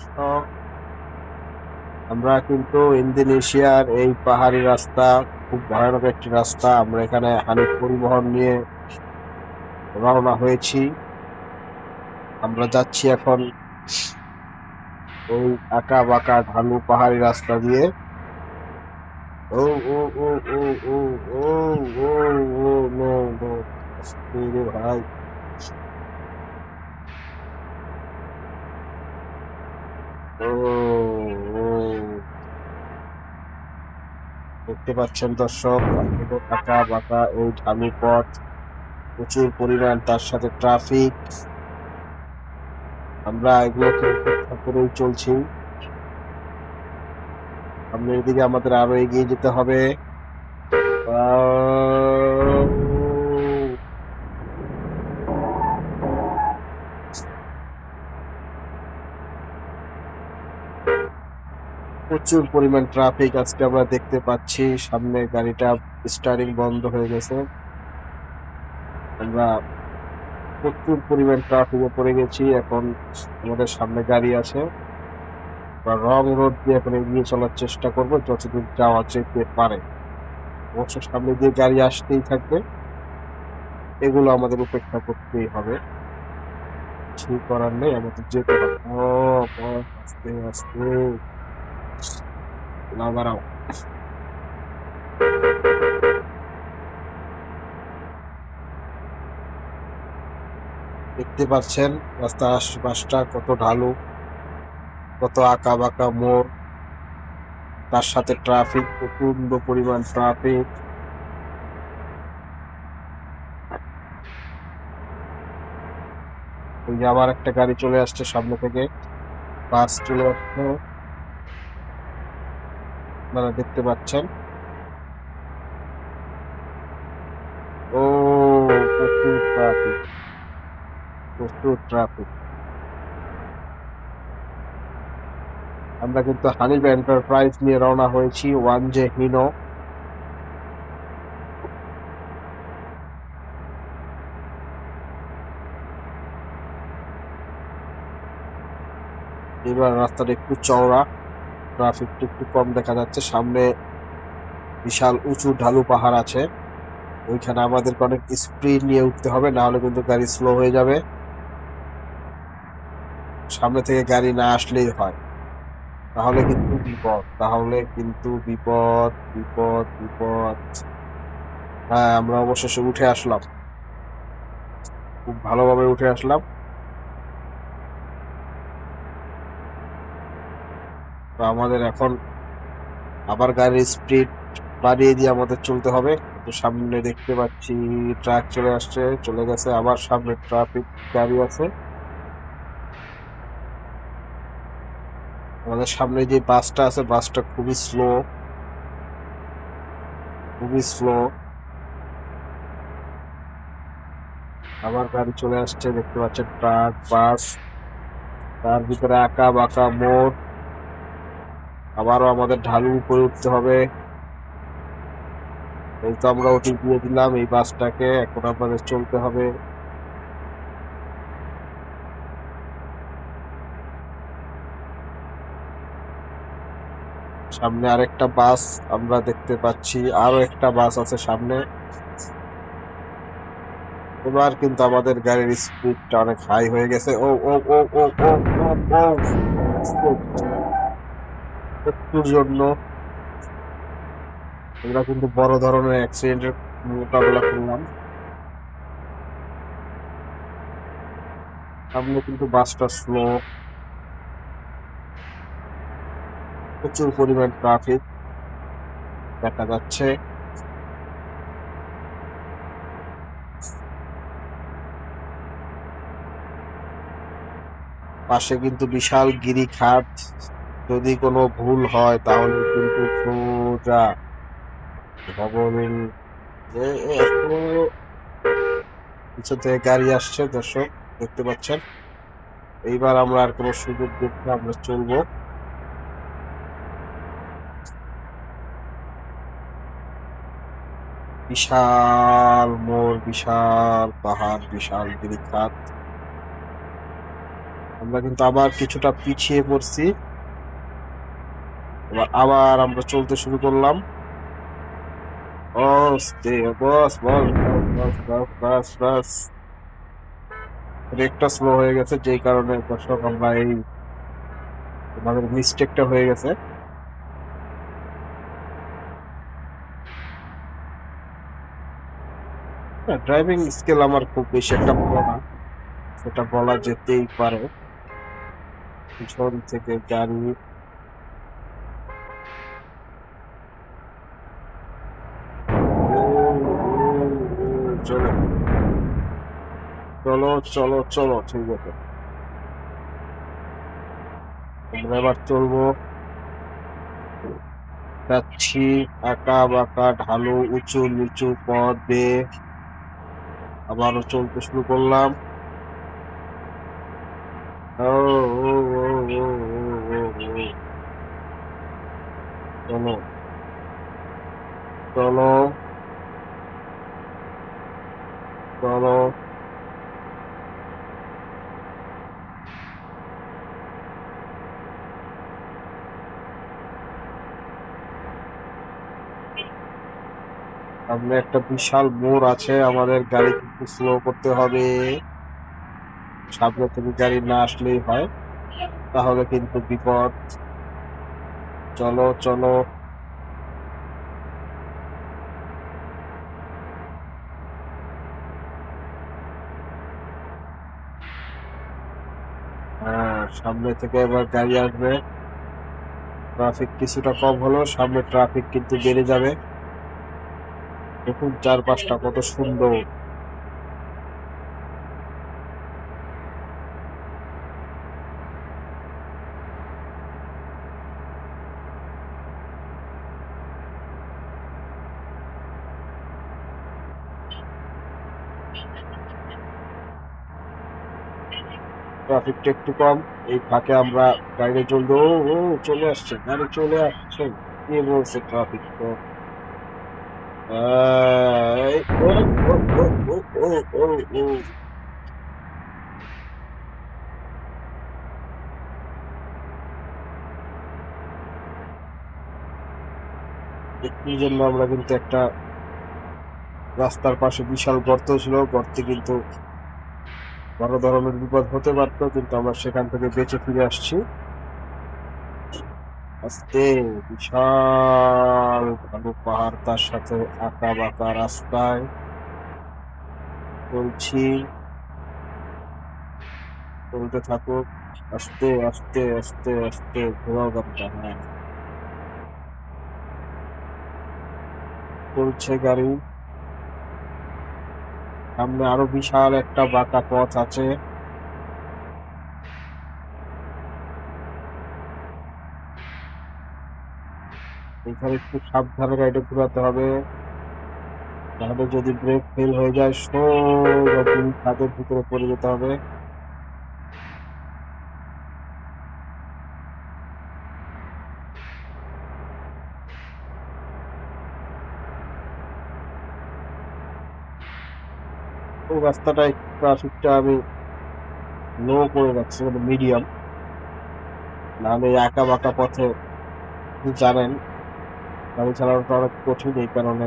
দর্শক, আমরা কিন্তু ইন্দোনেশিয়ার এই পাহাড়ি রাস্তা, খুব ভয়ানক একটি রাস্তা। আমরা এখানে হানিফ পরিবহন নিয়ে রওনা হয়েছি। আমরা যাচ্ছি এখন ওই আঁকা বাঁকা ঢালু পাহাড়ি রাস্তা দিয়ে। ও ও ও ও ও ও ও ও নো নো, আস্তে রে ভাই। ও ও, দেখতে পাচ্ছেন দর্শক, আসলে আঁকা বাঁকা এই ঢালু পথ, প্রচুর পরিমাণ তার সাথে ট্রাফিক। আমরা এগুলোকে উপেক্ষা করেই চলছি। সামনের দিকে আমাদের আরো এগিয়ে যেতে হবে। আহ, প্রচুর পরিমাণ ট্রাফিক আজকে আমরা দেখতে পাচ্ছি। সামনে গাড়িটা স্টারিং বন্ধ হয়ে গেছে। আমরা প্রচুর পরিমাণ ট্রাফিকে পড়ে গেছি। এখন আমাদের সামনে গাড়ি আছে, বা রং রোড দিয়ে এখন এগিয়ে চলার চেষ্টা করবো যতদূর যাওয়া যেতে পারে। অবশ্য সামনে দিয়ে গাড়ি আসতেই থাকবে, এগুলো আমাদের উপেক্ষা করতেই হবে। কিছু করার নেই, আমাদের যেতে হবে। ও বস, আস্তে আস্তে না বাড়াও। দেখতে পাচ্ছেন রাস্তার আশপাশটা কত ঢালু, কত আঁকা বাঁকা মোড়, তার সাথে ট্রাফিক, প্রচন্ড পরিমাণ ট্রাফিক। ওই যে আবার একটা গাড়ি চলে আসছে সামনে থেকে, বাস চলে আসছে, আপনারা দেখতে পাচ্ছেন। ও, প্রচুর ট্রাফিক, প্রচুর ট্রাফিক। আমরা কিন্তু হানিফ এন্টারপ্রাইজ নিয়ে রওনা হয়েছি, ওয়ান জে হিনো। এবার রাস্তাটা একটু চওড়া, ট্রাফিকটা একটু কম দেখা যাচ্ছে। সামনে বিশাল উঁচু ঢালু পাহাড় আছে, ওইখানে আমাদেরকে অনেক স্পিড নিয়ে উঠতে হবে, না হলে কিন্তু গাড়ি স্লো হয়ে যাবে। সামনে থেকে গাড়ি না আসলেই হয়, তাহলে কিন্তু বিপদ, তাহলে কিন্তু বিপদ বিপদ বিপদ। হ্যাঁ, আমরা অবশেষে উঠে আসলাম, খুব ভালোভাবে উঠে আসলাম। তো আমাদের এখন আবার গাড়ির স্পিড বাড়িয়ে দিয়ে আমাদের চলতে হবে। তো সামনে দেখতে পাচ্ছি ট্রাক চলে আসছে, চলে গেছে। আবার সামনে ট্রাফিক গাড়ি আছে। আমাদের সামনে যে বাসটা আছে, বাসটা খুবই স্লো, খুবই স্লো। আবার গাড়ি চলে আসছে, দেখতে পাচ্ছেন ট্রাক, বাস, তার ভিতরে আঁকা বাঁকা মোড়। আবারও আমাদের ঢালু উপরে উঠতে হবে। এই তো আমরা উঠে দিয়ে দিলাম এই বাসটাকে, এখন আমাদের চলতে হবে। সামনে আরেকটা বাস আমরা দেখতে পাচ্ছি, আরো একটা বাস আছে সামনে। এবার কিন্তু আমাদের গাড়ির স্পিডটা অনেক হাই হয়ে গেছে। ও ও ও ও ও ও ও, একটুর জন্য আমরা কিন্তু বড় ধরনের অ্যাক্সিডেন্টের মোকাবেলা করলাম। সামনে কিন্তু বাসটা স্লো, প্রচুর পরিমাণ ট্রাফিক দেখা যাচ্ছে। পাশে কিন্তু বিশাল গিরিখাত, যদি কোনো ভুল হয় তাহলে কিন্তু সোজা ভবন। এত পিছন থেকে গাড়ি আসছে দর্শক, দেখতে পাচ্ছেন। এইবার আমরা আর কোনো সুযোগ দেখে আমরা চলবো। বিশাল মোড়, বিশাল পাহাড়, বিশাল গিরিখাত। আমরা কিন্তু আবার কিছুটা পিছিয়ে পড়ছি। আবার আমরা চলতে শুরু করলাম। বস বস বস বস বস বস। ব্রেকটা স্লো হয়ে গেছে, যেই কারণে দর্শক আমরা আমাদের মিস্টেকটা হয়ে গেছে। ড্রাইভিং স্কিল আমার খুব বেশি একটা ভালো না, সেটা বলা যেতেই পারে। পিছন থেকে গাড়ি, ও, চলো চলো চলো চলো, ঠিক আছে। আমরা এবার চলবো, যাচ্ছি আঁকা বাঁকা ঢালু উঁচু নিচু পথ বেয়ে। আবারও চলতে শুরু করলাম। ও, ও, ও, ও, ও, ও, ও। চলো চলো চলো। সামনে একটা বিশাল মোড় আছে, আমাদের গাড়ি কিন্তু স্লো করতে হবে। সামনে থেকে গাড়ি না আসলেই হয়, তাহলে কিন্তু বিপদ। চলো চলো। হ্যাঁ, সামনে থেকে এবার গাড়ি আসবে। ট্রাফিক কিছুটা কম হলো, সামনে ট্রাফিক কিন্তু বেড়ে যাবে। দেখুন চারপাশটা কত সুন্দর। ট্রাফিকটা একটু কম, এই ফাঁকে আমরা গাড়ি চলতে, ও ও চলে আসছে, গাড়ি চলে আসছে। কে বলছে ট্রাফিক তো? এই, ও, ও, ও, ও, ও, ও, ও। একটুর জন্য আমরা কিন্তু একটা রাস্তার পাশে বিশাল গর্ত ছিল, গর্তে কিন্তু বড় ধরনের বিপদ হতে পারতো, কিন্তু আমরা সেখান থেকে বেঁচে ফিরে আসছি। আস্তে, বিশাল ভালু পাহাড়, তার সাথে আঁকা বাঁকা রাস্তায় চলছি। চলতে থাকুক, আস্তে আস্তে আস্তে আস্তে, ঘোরাও গাড়িটা, হ্যাঁ চলছে গাড়ি। সামনে আরো বিশাল একটা বাঁকা পথ আছে। এখানে একটু সাবধানে গাড়িটা ঘোরাতে হবে, তাহলে যদি ব্রেক ফেল হয়ে যায় সোজা তুমি খাদের ভিতরে পড়ে যেতে হবে। ও রাস্তাটায় ট্রাফিকটা আমি লো করে রাখছি, মানে মিডিয়াম, নাহলে এই আঁকা বাঁকা পথে আপনি জানেন গাড়ি চালানোটা অনেক কঠিন, এই কারণে।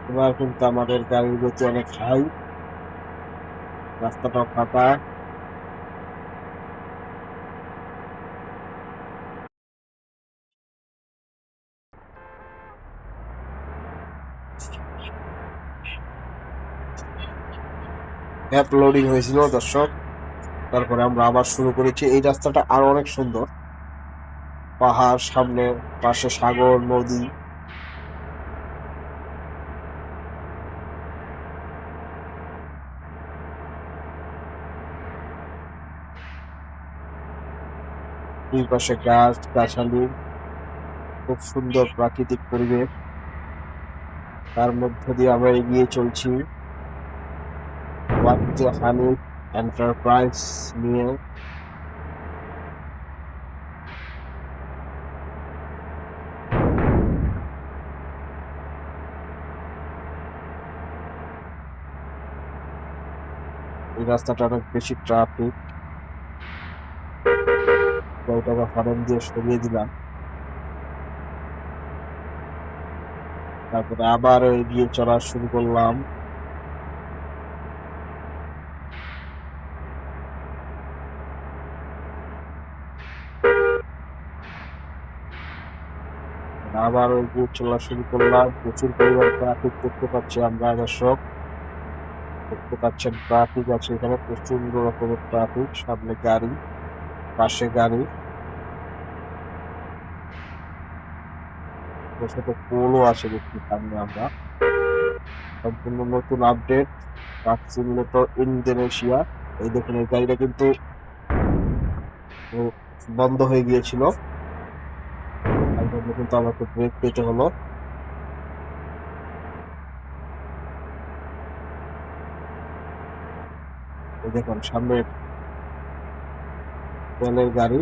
এবার কিন্তু আমাদের গাড়ির গতি অনেক হাই, রাস্তাটাও ফাঁকা। অ্যাপ লোডিং হয়েছিল দর্শক, তারপরে আমরা আবার শুরু করেছি। এই রাস্তাটা আরো অনেক সুন্দর, পাহাড় সামনে, পাশে সাগর নদী। দুই পাশে গাছ গাছালি, খুব সুন্দর প্রাকৃতিক পরিবেশ, তার মধ্য দিয়ে আমরা এগিয়ে চলছি ওয়ান হানি এন্টারপ্রাইজ নিয়ে। রাস্তাটা অনেক বেশি ট্রাফিক, গাড়িটাকে হরেন দিয়ে সরিয়ে দিলাম। তারপরে আবার এগিয়ে চলা শুরু করলাম। আবার এগিয়ে চলা শুরু করলাম। প্রচুর পরিমাণ ট্রাফিক দেখতে পাচ্ছি আমরা দর্শক, দেখতে পাচ্ছেন ট্রাফিক আছে এখানে, প্রচন্ড রকমের ট্রাফিক। সামনে গাড়ি, পাশে গাড়ি, ছোট ছোট পোলও আছে দেখছি সামনে আমরা। সম্পূর্ণ নতুন আপডেট ট্রাক সিমুলেটর ইন্দোনেশিয়া। এই দেখুন এই গাড়িটা কিন্তু বন্ধ হয়ে গিয়েছিল, তার জন্য কিন্তু আমাকে ব্রেক পেতে হলো। এই দেখুন সামনে তেলের গাড়ি,